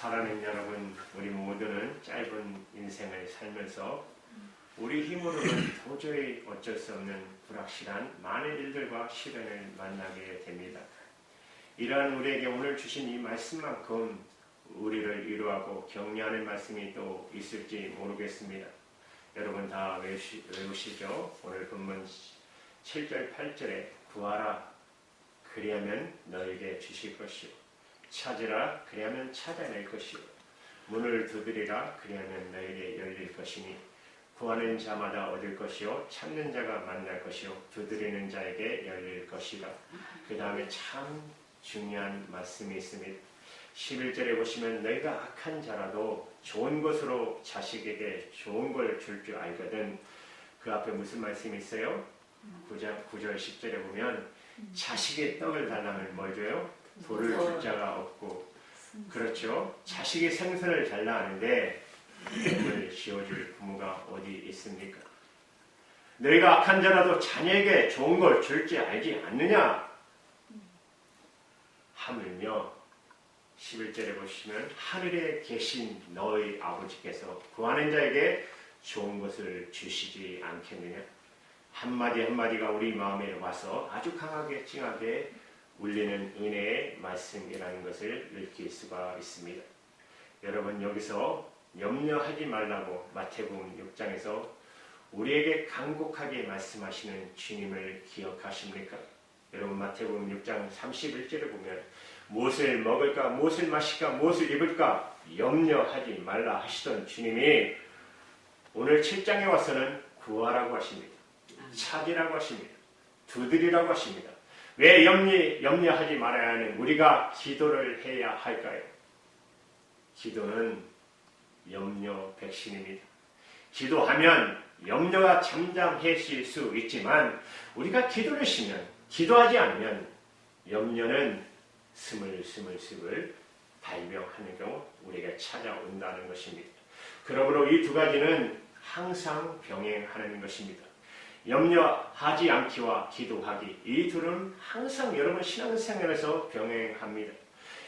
사랑하는 여러분, 우리 모두는 짧은 인생을 살면서 우리 힘으로는 도저히 어쩔 수 없는 불확실한 많은 일들과 시련을 만나게 됩니다. 이러한 우리에게 오늘 주신 이 말씀만큼 우리를 위로하고 격려하는 말씀이 또 있을지 모르겠습니다. 여러분 다 외우시죠? 오늘 본문 7절 8절에 구하라 그리하면 너에게 주실 것이요 찾으라 그리하면 찾아낼 것이요 문을 두드리라 그리하면 너에게 열릴 것이니 구하는 자마다 얻을 것이요 찾는 자가 만날 것이요 두드리는 자에게 열릴 것이다. 그 다음에 참 중요한 말씀이 있습니다. 11절에 보시면 너희가 악한 자라도 좋은 것으로 자식에게 좋은 걸 줄 줄 알거든. 그 앞에 무슨 말씀이 있어요? 9절 10절에 보면 자식의 떡을 달라면 뭘 줘요? 돌을 줄 자가 없고. 그렇죠. 자식이 생선을 달라 하는데 떡을 쥐어줄 부모가 어디 있습니까? 너희가 악한 자라도 자녀에게 좋은 걸 줄지 알지 않느냐? 하물며 11절에 보시면 하늘에 계신 너희 아버지께서 구하는 자에게 좋은 것을 주시지 않겠느냐? 한마디 한마디가 우리 마음에 와서 아주 강하게 찡하게 울리는 은혜의 말씀이라는 것을 느낄 수가 있습니다. 여러분 여기서 염려하지 말라고 마태복음 6장에서 우리에게 간곡하게 말씀하시는 주님을 기억하십니까? 여러분 마태복음 6장 31절에 보면 무엇을 먹을까, 무엇을 마실까, 무엇을 입을까 염려하지 말라 하시던 주님이 오늘 7장에 와서는 구하라고 하십니다. 찾으라고 하십니다. 두드리라고 하십니다. 왜 염려하지 말아야 하는 우리가 기도를 해야 할까요? 기도는 염려 백신입니다. 기도하면 염려가 잠잠해질 수 있지만 우리가 기도를 쉬면, 기도하지 않으면 염려는 스물스물 발병하는 경우 우리에게 찾아온다는 것입니다. 그러므로 이 두 가지는 항상 병행하는 것입니다. 염려하지 않기와 기도하기, 이 둘은 항상 여러분 신앙생활에서 병행합니다.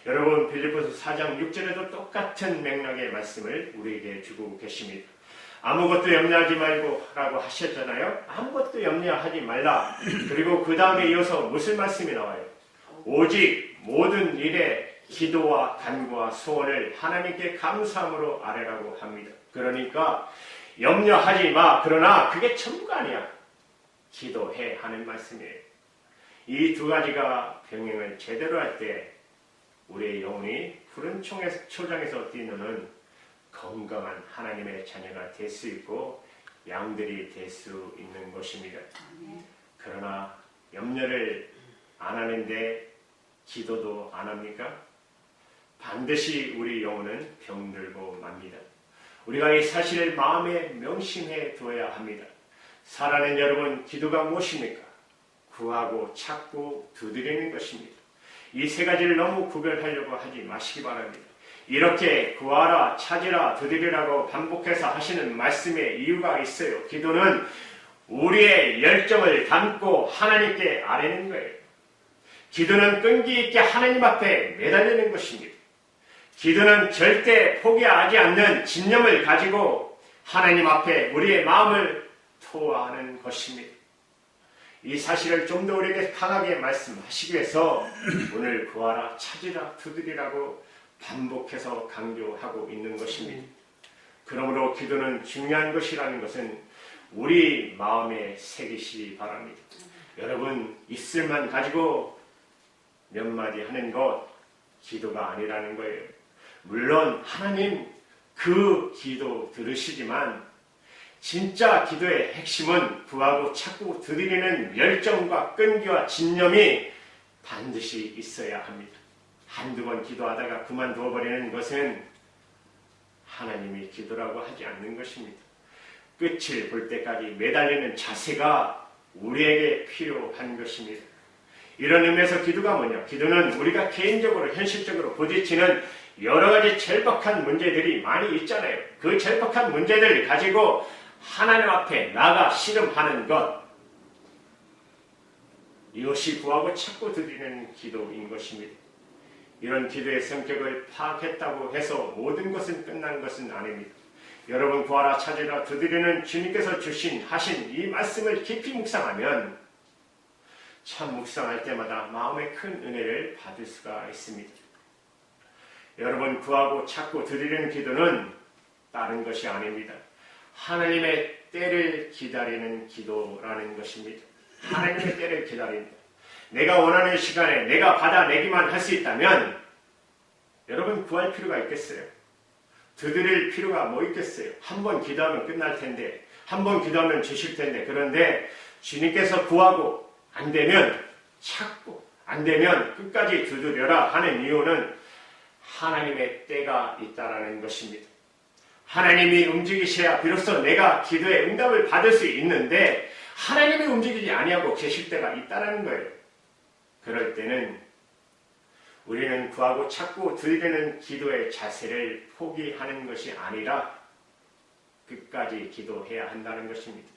여러분 빌립보서 4장 6절에도 똑같은 맥락의 말씀을 우리에게 주고 계십니다. 아무것도 염려하지 말고 라고 하셨잖아요. 아무것도 염려하지 말라. 그리고 그 다음에 이어서 무슨 말씀이 나와요? 오직 모든 일에 기도와 간구와 소원을 하나님께 감사함으로 아뢰라고 합니다. 그러니까 염려하지 마. 그러나 그게 전부가 아니야. 기도해 하는 말씀이에요. 이 두 가지가 병행을 제대로 할 때 우리의 영혼이 푸른 초장에서 뛰노는 건강한 하나님의 자녀가 될 수 있고 양들이 될 수 있는 것입니다. 그러나 염려를 안 하는데 기도도 안 합니까? 반드시 우리 영혼은 병들고 맙니다. 우리가 이 사실을 마음에 명심해 두어야 합니다. 사랑하는 여러분, 기도가 무엇입니까? 구하고 찾고 두드리는 것입니다. 이 세 가지를 너무 구별하려고 하지 마시기 바랍니다. 이렇게 구하라, 찾으라, 두드리라고 반복해서 하시는 말씀에 이유가 있어요. 기도는 우리의 열정을 담고 하나님께 아뢰는 거예요. 기도는 끈기 있게 하나님 앞에 매달리는 것입니다. 기도는 절대 포기하지 않는 집념을 가지고 하나님 앞에 우리의 마음을 토하는 것입니다. 이 사실을 좀 더 우리에게 강하게 말씀하시기 위해서 오늘 구하라, 찾으라, 두드리라고 반복해서 강조하고 있는 것입니다. 그러므로 기도는 중요한 것이라는 것은 우리 마음에 새기시기 바랍니다. 여러분 입술만 가지고 몇 마디 하는 것 기도가 아니라는 거예요. 물론 하나님 그 기도 들으시지만 진짜 기도의 핵심은 구하고 찾고 두드리는 열정과 끈기와 집념이 반드시 있어야 합니다. 한두 번 기도하다가 그만두어버리는 것은 하나님이 기도라고 하지 않는 것입니다. 끝을 볼 때까지 매달리는 자세가 우리에게 필요한 것입니다. 이런 의미에서 기도가 뭐냐? 기도는 우리가 개인적으로 현실적으로 부딪히는 여러 가지 절박한 문제들이 많이 있잖아요. 그 절박한 문제들을 가지고 하나님 앞에 나가 씨름하는 것, 이것이 구하고 찾고 드리는 기도인 것입니다. 이런 기도의 성격을 파악했다고 해서 모든 것은 끝난 것은 아닙니다. 여러분 구하라 찾으라 두드리는 주님께서 하신 이 말씀을 깊이 묵상하면 참 묵상할 때마다 마음의 큰 은혜를 받을 수가 있습니다. 여러분 구하고 찾고 드리는 기도는 다른 것이 아닙니다. 하나님의 때를 기다리는 기도라는 것입니다. 하나님의 때를 기다립니다. 내가 원하는 시간에 내가 받아내기만 할 수 있다면 여러분 구할 필요가 있겠어요? 두드릴 필요가 뭐 있겠어요? 한 번 기도하면 끝날 텐데, 한 번 기도하면 주실 텐데, 그런데 주님께서 구하고 안 되면 찾고 안 되면 끝까지 두드려라 하는 이유는 하나님의 때가 있다라는 것입니다. 하나님이 움직이셔야 비로소 내가 기도의 응답을 받을 수 있는데 하나님이 움직이지 아니하고 계실 때가 있다라는 거예요. 그럴 때는 우리는 구하고 찾고 드리는 기도의 자세를 포기하는 것이 아니라 끝까지 기도해야 한다는 것입니다.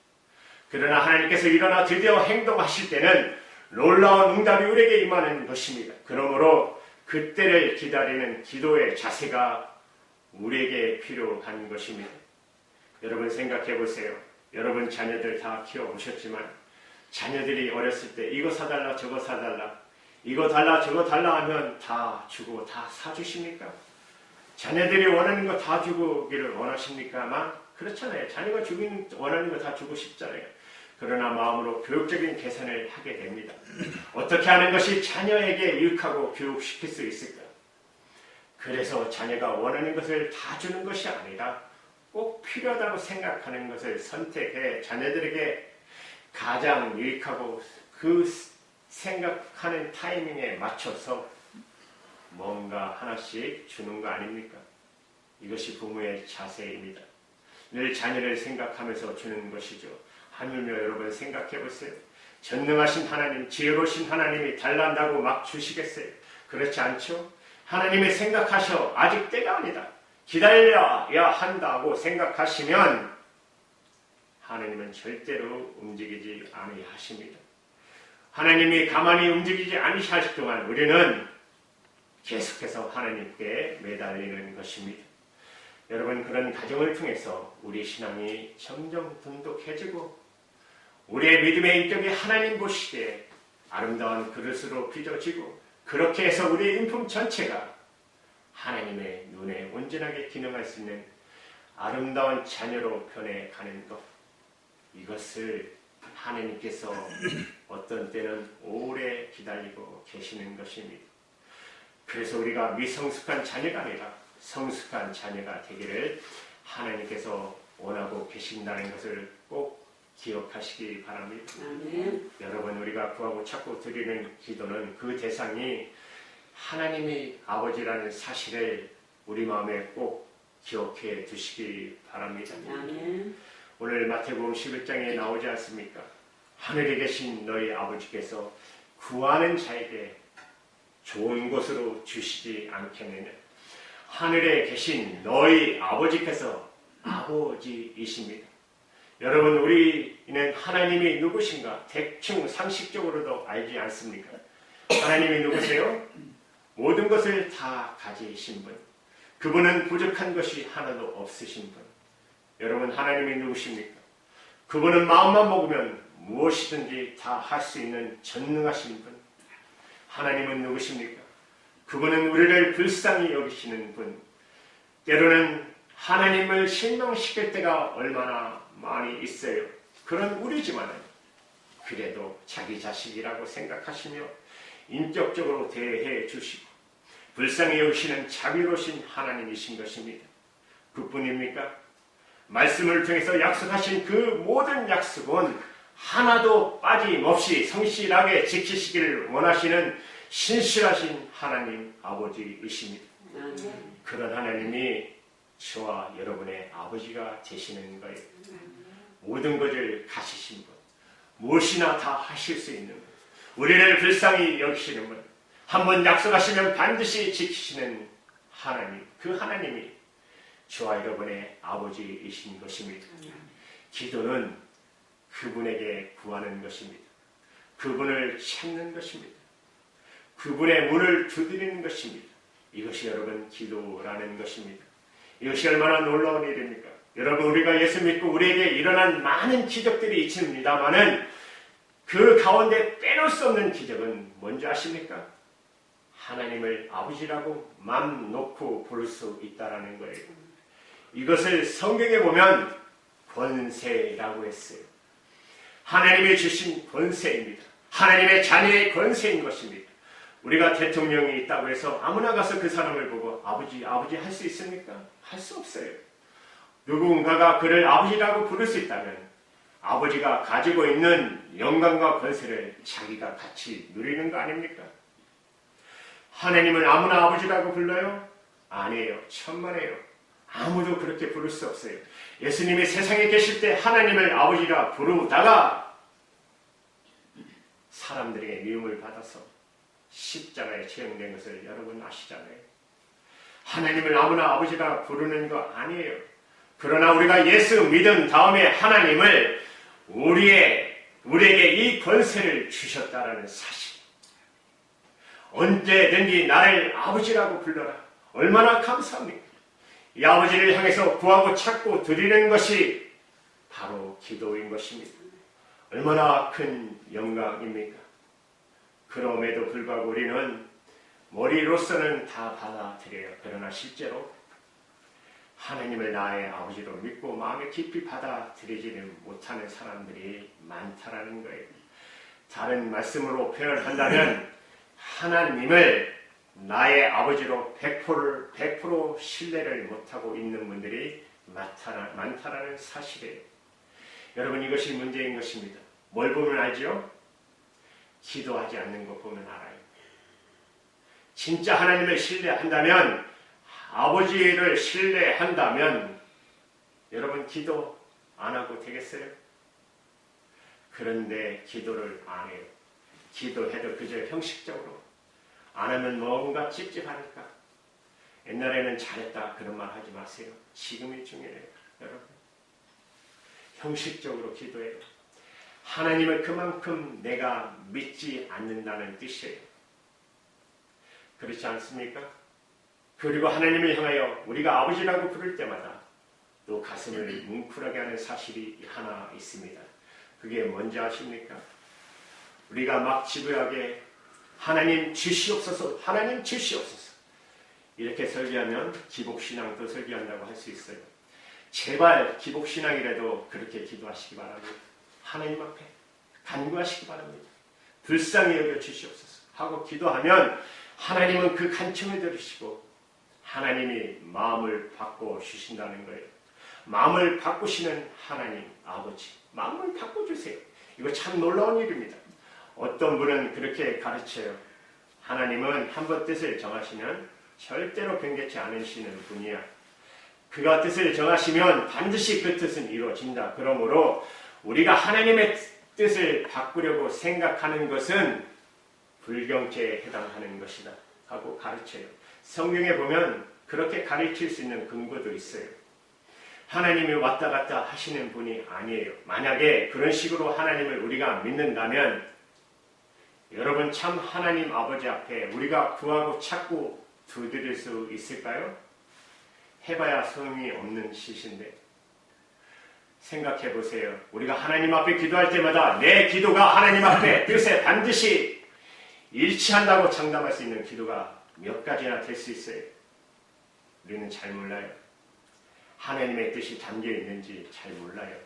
그러나 하나님께서 일어나 드디어 행동하실 때는 놀라운 응답이 우리에게 임하는 것입니다. 그러므로 그때를 기다리는 기도의 자세가 우리에게 필요한 것입니다. 여러분 생각해 보세요. 여러분 자녀들 다 키워보셨지만 자녀들이 어렸을 때 이거 사달라 저거 사달라 이거 달라 저거 달라 하면 다 주고 다 사주십니까? 자녀들이 원하는 거 다 주기를 원하십니까? 아마 그렇잖아요. 자녀가 원하는 거 다 주고 싶잖아요. 그러나 마음으로 교육적인 계산을 하게 됩니다. 어떻게 하는 것이 자녀에게 유익하고 교육시킬 수 있을까? 그래서 자녀가 원하는 것을 다 주는 것이 아니라 꼭 필요하다고 생각하는 것을 선택해 자녀들에게 가장 유익하고 그 생각하는 타이밍에 맞춰서 뭔가 하나씩 주는 거 아닙니까? 이것이 부모의 자세입니다. 늘 자녀를 생각하면서 주는 것이죠. 하물며 여러분 생각해 보세요. 전능하신 하나님, 지혜로우신 하나님이 달란다고 막 주시겠어요? 그렇지 않죠? 하나님이 생각하셔 아직 때가 아니다. 기다려야 한다고 생각하시면 하나님은 절대로 움직이지 아니하십니다. 하나님이 가만히 움직이지 않으실 동안 우리는 계속해서 하나님께 매달리는 것입니다. 여러분 그런 과정을 통해서 우리 신앙이 점점 돈독해지고 우리의 믿음의 인격이 하나님 보시기에 아름다운 그릇으로 빚어지고 그렇게 해서 우리의 인품 전체가 하나님의 눈에 온전하게 기능할 수 있는 아름다운 자녀로 변해가는 것, 이것을 하나님께서 어떤 때는 오래 기다리고 계시는 것입니다. 그래서 우리가 미성숙한 자녀가 아니라 성숙한 자녀가 되기를 하나님께서 원하고 계신다는 것을 꼭 기억하시기 바랍니다. 아멘. 여러분 우리가 구하고 찾고 드리는 기도는 그 대상이 하나님이 아버지라는 사실을 우리 마음에 꼭 기억해 두시기 바랍니다. 아멘. 오늘 마태복음 11장에 나오지 않습니까? 하늘에 계신 너희 아버지께서 구하는 자에게 좋은 것으로 주시지 않겠느냐. 하늘에 계신 너희 아버지께서 아버지이십니다. 여러분 우리는 하나님이 누구신가 대충 상식적으로도 알지 않습니까? 하나님이 누구세요? 모든 것을 다 가지신 분. 그분은 부족한 것이 하나도 없으신 분. 여러분 하나님이 누구십니까? 그분은 마음만 먹으면 무엇이든지 다 할 수 있는 전능하신 분. 하나님은 누구십니까? 그분은 우리를 불쌍히 여기시는 분. 때로는 하나님을 실망시킬 때가 얼마나 많이 있어요. 그런 우리지만 그래도 자기 자식이라고 생각하시며 인격적으로 대해 주시고 불쌍히 여기시는 자비로우신 하나님이신 것입니다. 그뿐입니까? 말씀을 통해서 약속하신 그 모든 약속은 하나도 빠짐없이 성실하게 지키시기를 원하시는 신실하신 하나님 아버지이십니다. 그런 하나님이 저와 여러분의 아버지가 되시는 거예요. 모든 것을 가지신 분, 무엇이나 다 하실 수 있는 분, 우리를 불쌍히 여기시는 분, 한번 약속하시면 반드시 지키시는 하나님, 그 하나님이 저와 여러분의 아버지이신 것입니다. 기도는 그분에게 구하는 것입니다. 그분을 찾는 것입니다. 그분의 문을 두드리는 것입니다. 이것이 여러분 기도라는 것입니다. 이것이 얼마나 놀라운 일입니까? 여러분, 우리가 예수 믿고 우리에게 일어난 많은 기적들이 있습니다만은 그 가운데 빼놓을 수 없는 기적은 뭔지 아십니까? 하나님을 아버지라고 맘 놓고 부를 수 있다라는 거예요. 이것을 성경에 보면 권세라고 했어요. 하나님이 주신 권세입니다. 하나님의 자녀의 권세인 것입니다. 우리가 대통령이 있다고 해서 아무나 가서 그 사람을 보고 아버지 할 수 있습니까? 할 수 없어요. 누군가가 그를 아버지라고 부를 수 있다면 아버지가 가지고 있는 영광과 권세를 자기가 같이 누리는 거 아닙니까? 하나님을 아무나 아버지라고 불러요? 아니에요. 천만에요. 아무도 그렇게 부를 수 없어요. 예수님이 세상에 계실 때 하나님을 아버지라 부르다가 사람들에게 미움을 받아서 십자가에 처형된 것을 여러분 아시잖아요. 하나님을 아무나 아버지라 부르는 거 아니에요. 그러나 우리가 예수 믿은 다음에 하나님을 우리에게 이 권세를 주셨다라는 사실. 언제든지 나를 아버지라고 불러라. 얼마나 감사합니까? 이 아버지를 향해서 구하고 찾고 드리는 것이 바로 기도인 것입니다. 얼마나 큰 영광입니까? 그럼에도 불구하고 우리는 머리로서는 다 받아들여요. 그러나 실제로 하나님을 나의 아버지로 믿고 마음에 깊이 받아들이지는 못하는 사람들이 많다라는 거예요. 다른 말씀으로 표현한다면 하나님을 나의 아버지로 100% 신뢰를 못하고 있는 분들이 많다라는 사실이에요. 여러분, 이것이 문제인 것입니다. 뭘 보면 알죠? 기도하지 않는 거 보면 알아요. 진짜 하나님을 신뢰한다면, 아버지를 신뢰한다면 여러분 기도 안 하고 되겠어요? 그런데 기도를 안 해요. 기도해도 그저 형식적으로. 안 하면 뭔가 찝찝하니까. 옛날에는 잘했다 그런 말 하지 마세요. 지금이 중요해요. 여러분, 형식적으로 기도해요. 하나님을 그만큼 내가 믿지 않는다는 뜻이에요. 그렇지 않습니까? 그리고 하나님을 향하여 우리가 아버지라고 부를 때마다 또 가슴을 뭉클하게 하는 사실이 하나 있습니다. 그게 뭔지 아십니까? 우리가 막 집요하게 하나님 주시옵소서, 하나님 주시옵소서 이렇게 설교하면 기복신앙도 설교한다고 할 수 있어요. 제발 기복신앙이라도 그렇게 기도하시기 바랍니다. 하나님 앞에 간구하시기 바랍니다. 불쌍히 여겨 주시옵소서 하고 기도하면 하나님은 그 간청을 들으시고 하나님이 마음을 바꿔 주신다는 거예요. 마음을 바꾸시는 하나님 아버지, 마음을 바꿔주세요. 이거 참 놀라운 일입니다. 어떤 분은 그렇게 가르쳐요. 하나님은 한번 뜻을 정하시면 절대로 변개치 않으시는 분이야. 그가 뜻을 정하시면 반드시 그 뜻은 이루어진다. 그러므로 우리가 하나님의 뜻을 바꾸려고 생각하는 것은 불경죄에 해당하는 것이다 하고 가르쳐요. 성경에 보면 그렇게 가르칠 수 있는 근거도 있어요. 하나님이 왔다 갔다 하시는 분이 아니에요. 만약에 그런 식으로 하나님을 우리가 믿는다면 여러분, 참 하나님 아버지 앞에 우리가 구하고 찾고 두드릴 수 있을까요? 해봐야 소용이 없는 짓인데. 생각해 보세요. 우리가 하나님 앞에 기도할 때마다 내 기도가 하나님 앞에 뜻에 반드시 일치한다고 장담할 수 있는 기도가 몇 가지나 될 수 있어요. 우리는 잘 몰라요. 하나님의 뜻이 담겨 있는지 잘 몰라요.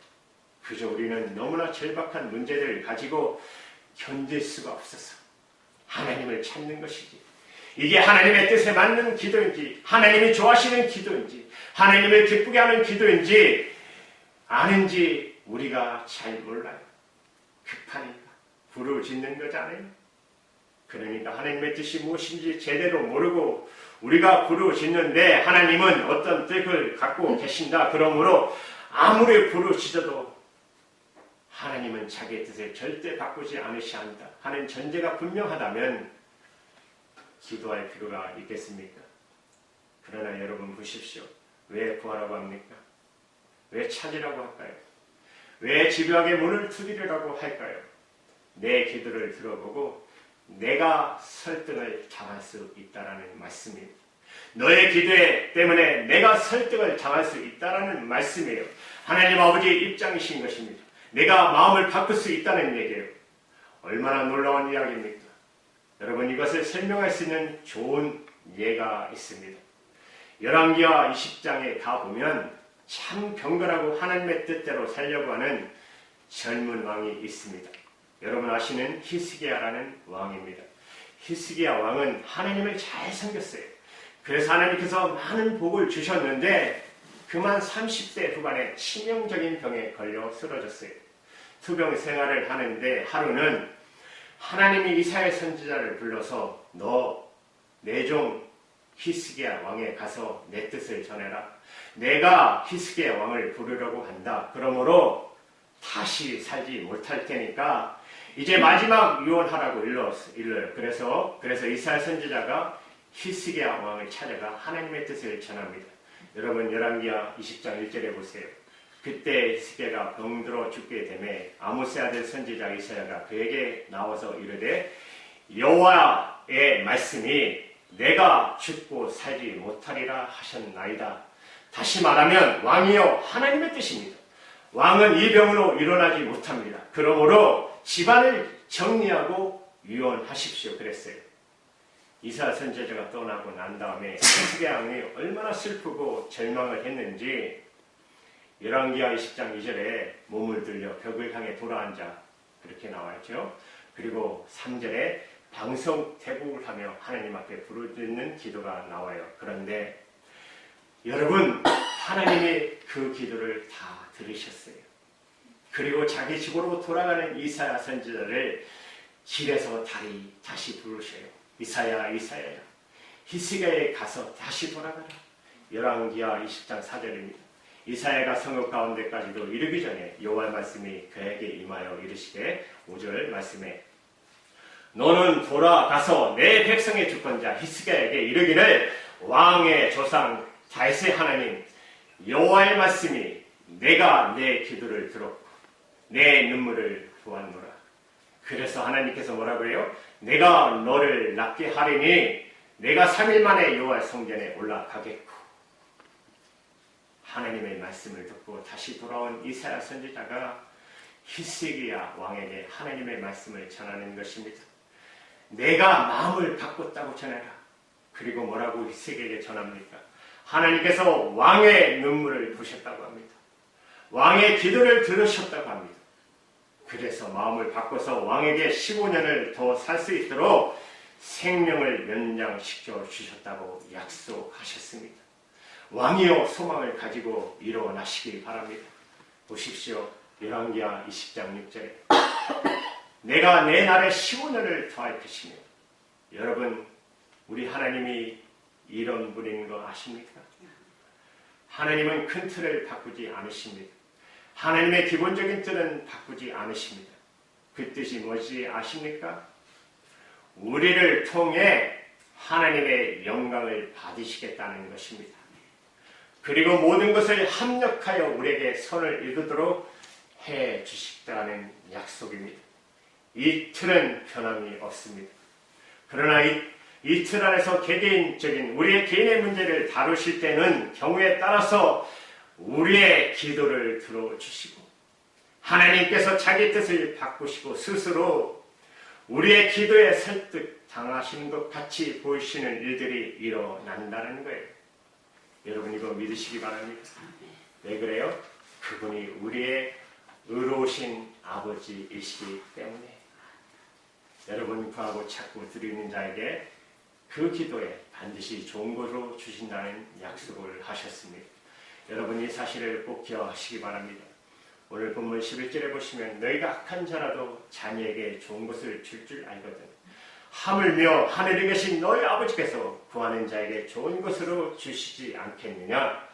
그저 우리는 너무나 절박한 문제를 가지고 견딜 수가 없어서 하나님을 찾는 것이지. 이게 하나님의 뜻에 맞는 기도인지, 하나님이 좋아하시는 기도인지, 하나님을 기쁘게 하는 기도인지 아는지 우리가 잘 몰라요. 급하니까 부르짖는 거잖아요. 그러니까 하나님의 뜻이 무엇인지 제대로 모르고 우리가 부르짖는데 하나님은 어떤 뜻을 갖고 계신다. 그러므로 아무리 부르짖어도 하나님은 자기의 뜻을 절대 바꾸지 않으시한다 하는 전제가 분명하다면 기도할 필요가 있겠습니까? 그러나 여러분 보십시오. 왜 구하라고 합니까? 왜 찾으라고 할까요? 왜 집요하게 문을 두드리라고 할까요? 내 기도를 들어보고 내가 설득을 잘할 수 있다라는 말씀입니다. 너의 기도에 때문에 내가 설득을 당할 수 있다는 말씀이에요. 하나님 아버지의 입장이신 것입니다. 내가 마음을 바꿀 수 있다는 얘기예요. 얼마나 놀라운 이야기입니까? 여러분, 이것을 설명할 수 있는 좋은 예가 있습니다. 열왕기하 20장에 가보면 참 경건하고 하나님의 뜻대로 살려고 하는 젊은 왕이 있습니다. 여러분 아시는 히스기야라는 왕입니다. 히스기야 왕은 하나님을 잘 섬겼어요. 그래서 하나님께서 많은 복을 주셨는데 그만 30대 후반에 치명적인 병에 걸려 쓰러졌어요. 투병 생활을 하는데 하루는 하나님이 이사야 선지자를 불러서 너 내 종 히스기야 왕에 가서 내 뜻을 전해라. 내가 히스기야 왕을 부르려고 한다. 그러므로 다시 살지 못할 테니까 이제 마지막 유언하라고 일러요. 그래서 이사야 선지자가 히스기야 왕을 찾아가 하나님의 뜻을 전합니다. 여러분 열왕기하 20장 1절에 보세요. 그때 히스기야가 병들어 죽게 되매 아모스의 아들 선지자 이사야가 그에게 나와서 이르되 여호와의 말씀이 내가 죽고 살지 못하리라 하셨나이다. 다시 말하면 왕이여 하나님의 뜻입니다. 왕은 이 병으로 일어나지 못합니다. 그러므로 집안을 정리하고 유언하십시오. 그랬어요. 이사야 선지자가 떠나고 난 다음에 히스기야 왕이 얼마나 슬프고 절망을 했는지 열왕기하 20장 2절에 몸을 들려 벽을 향해 돌아앉아 그렇게 나와있죠. 그리고 3절에 방성태국을 하며 하나님 앞에 부르짖는 기도가 나와요. 그런데 여러분 하나님이 그 기도를 다 들으셨어요. 그리고 자기 집으로 돌아가는 이사야 선지자를 길에서 다시 부르셔요. 이사야 히스기야에 가서 다시 돌아가라. 열왕기하 20장 4절입니다. 이사야가 성읍 가운데까지도 이르기 전에 여호와의 말씀이 그에게 임하여 이르시되 5절 말씀에 너는 돌아가서 내 백성의 주권자 히스기야에게 이르기를 왕의 조상 다윗의 하나님 여호와의 말씀이 내가 내 기도를 들었고 내 눈물을 보았노라. 그래서 하나님께서 뭐라고 해요? 내가 너를 낫게 하리니 내가 3일 만에 여호와의 성전에 올라가겠고. 하나님의 말씀을 듣고 다시 돌아온 이사야 선지자가 히스기야 왕에게 하나님의 말씀을 전하는 것입니다. 내가 마음을 바꿨다고 전해라. 그리고 뭐라고 히스기야에게 전합니까? 하나님께서 왕의 눈물을 보셨다고 합니다. 왕의 기도를 들으셨다고 합니다. 그래서 마음을 바꿔서 왕에게 15년을 더 살 수 있도록 생명을 연장시켜 주셨다고 약속하셨습니다. 왕이여 소망을 가지고 일어나시기 바랍니다. 보십시오. 열왕기하 20장 6절에 내가 내 날에 15년을 더할 것이며 여러분 우리 하나님이 이런 분인 거 아십니까? 하나님은 큰 틀을 바꾸지 않으십니다. 하나님의 기본적인 뜻은 바꾸지 않으십니다. 그 뜻이 무엇이 아십니까? 우리를 통해 하나님의 영광을 받으시겠다는 것입니다. 그리고 모든 것을 합력하여 우리에게 선을 이루도록 해 주시겠다는 약속입니다. 이 틀은 변함이 없습니다. 그러나 이 틀 안에서 개개인적인 우리의 개인의 문제를 다루실 때는 경우에 따라서 우리의 기도를 들어주시고 하나님께서 자기 뜻을 바꾸시고 스스로 우리의 기도에 설득 당하시는 것 같이 보이시는 일들이 일어난다는 거예요. 여러분 이거 믿으시기 바랍니다. 왜 그래요? 그분이 우리의 의로우신 아버지이시기 때문에 여러분 구하고 찾고 드리는 자에게 그 기도에 반드시 좋은 것으로 주신다는 약속을 하셨습니다. 여러분 이 사실을 꼭 기억하시기 바랍니다. 오늘 본문 11절에 보시면 너희가 악한 자라도 자녀에게 좋은 것을 줄 알거든 하물며 하늘에 계신 너희 아버지께서 구하는 자에게 좋은 것으로 주시지 않겠느냐.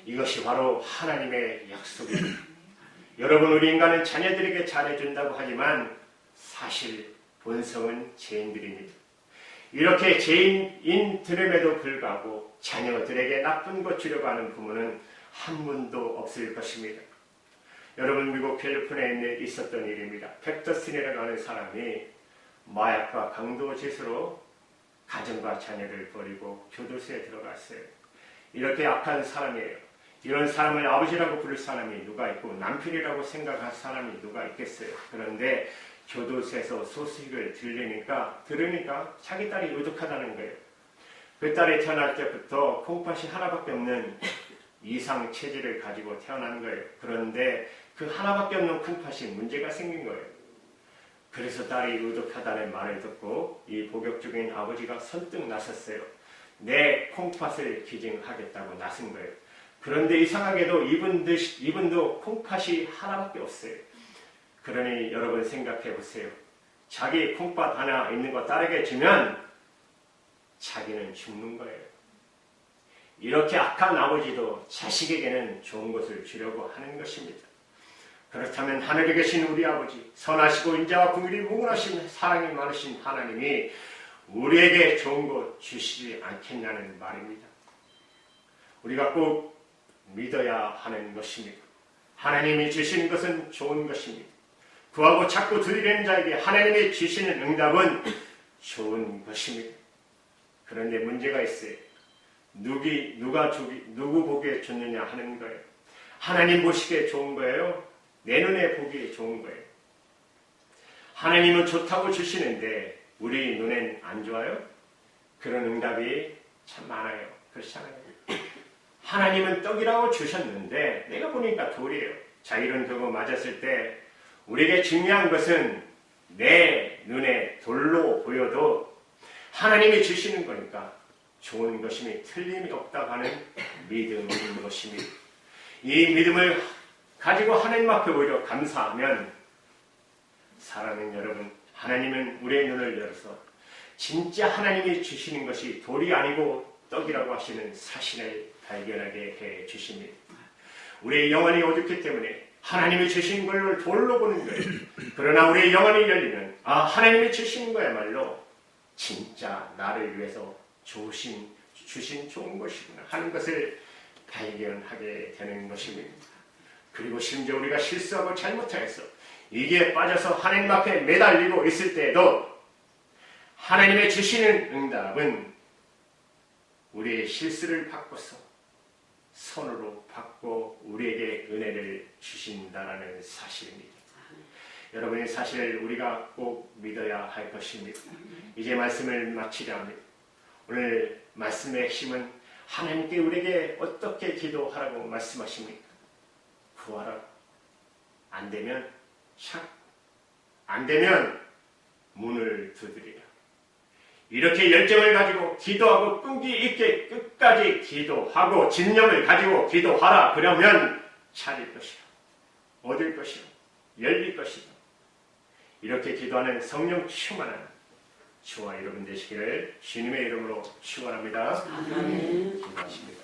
이것이 바로 하나님의 약속입니다. 여러분 우리 인간은 자녀들에게 잘해준다고 하지만 사실 본성은 죄인들입니다. 이렇게 죄인들임에도 불구하고 자녀들에게 나쁜 것 주려고 하는 부모는 한 분도 없을 것입니다. 여러분 미국 캘리포니아에 있었던 일입니다. 팩더슨이라고 하는 사람이 마약과 강도짓으로 가정과 자녀를 버리고 교도소에 들어갔어요. 이렇게 악한 사람이에요. 이런 사람을 아버지라고 부를 사람이 누가 있고 남편이라고 생각할 사람이 누가 있겠어요. 그런데 교도소에서 소식을 들으니까 자기 딸이 유독하다는 거예요. 그 딸이 태어날 때부터 콩팥이 하나밖에 없는 이상 체질을 가지고 태어난 거예요. 그런데 그 하나밖에 없는 콩팥이 문제가 생긴 거예요. 그래서 딸이 유독하다는 말을 듣고 이 복역적인 아버지가 선뜻 나섰어요. 내 콩팥을 기증하겠다고 나선 거예요. 그런데 이상하게도 이분도 콩팥이 하나밖에 없어요. 그러니 여러분 생각해 보세요. 자기 콩팥 하나 있는 거 딸에게 주면 자기는 죽는 거예요. 이렇게 악한 아버지도 자식에게는 좋은 것을 주려고 하는 것입니다. 그렇다면 하늘에 계신 우리 아버지, 선하시고 인자와 긍휼이 무궁하신 사랑이 많으신 하나님이 우리에게 좋은 것 주시지 않겠냐는 말입니다. 우리가 꼭 믿어야 하는 것입니다. 하나님이 주시는 것은 좋은 것입니다. 구하고 찾고 들리는 자에게 하나님이 주시는 응답은 좋은 것입니다. 그런데 문제가 있어요. 누구 보기에 좋느냐 하는 거예요. 하나님 보시기에 좋은 거예요? 내 눈에 보기에 좋은 거예요. 하나님은 좋다고 주시는데 우리 눈엔 안 좋아요? 그런 응답이 참 많아요. 그렇잖아요. 하나님은 떡이라고 주셨는데 내가 보니까 돌이에요. 자, 이런 경우 맞았을 때 우리에게 중요한 것은 내 눈에 돌로 보여도 하나님이 주시는 거니까 좋은 것임이 틀림이 없다고 하는 믿음인 것입니다. 이 믿음을 가지고 하나님 앞에 오히려 감사하면 사랑하는 여러분, 하나님은 우리의 눈을 열어서 진짜 하나님이 주시는 것이 돌이 아니고 떡이라고 하시는 사실을 발견하게 해 주십니다. 우리의 영혼이 어둡기 때문에 하나님이 주신 걸 돌로 보는 거예요. 그러나 우리의 영혼이 열리면 하나님이 주신 거야말로 진짜 나를 위해서 주신 좋은 것이구나 하는 것을 발견하게 되는 것입니다. 그리고 심지어 우리가 실수하고 잘못해서 이게 빠져서 하나님 앞에 매달리고 있을 때에도 하나님의 주시는 응답은 우리의 실수를 바꿔서 손으로 받고 우리에게 은혜를 주신다라는 사실입니다. 여러분의 사실을 우리가 꼭 믿어야 할 것입니다. 이제 말씀을 마치려 합니다. 오늘 말씀의 핵심은 하나님께 우리에게 어떻게 기도하라고 말씀하십니까? 구하라. 안 되면 안 되면 문을 두드리라. 이렇게 열정을 가지고 기도하고 끈기 있게 끝까지 기도하고 진념을 가지고 기도하라. 그러면 차릴 것이라. 얻을 것이라. 열릴 것이라. 이렇게 기도하는 성령 충만한 저와 여러분 되시기를 주님의 이름으로 축원합니다. 아멘. 기도하십니다.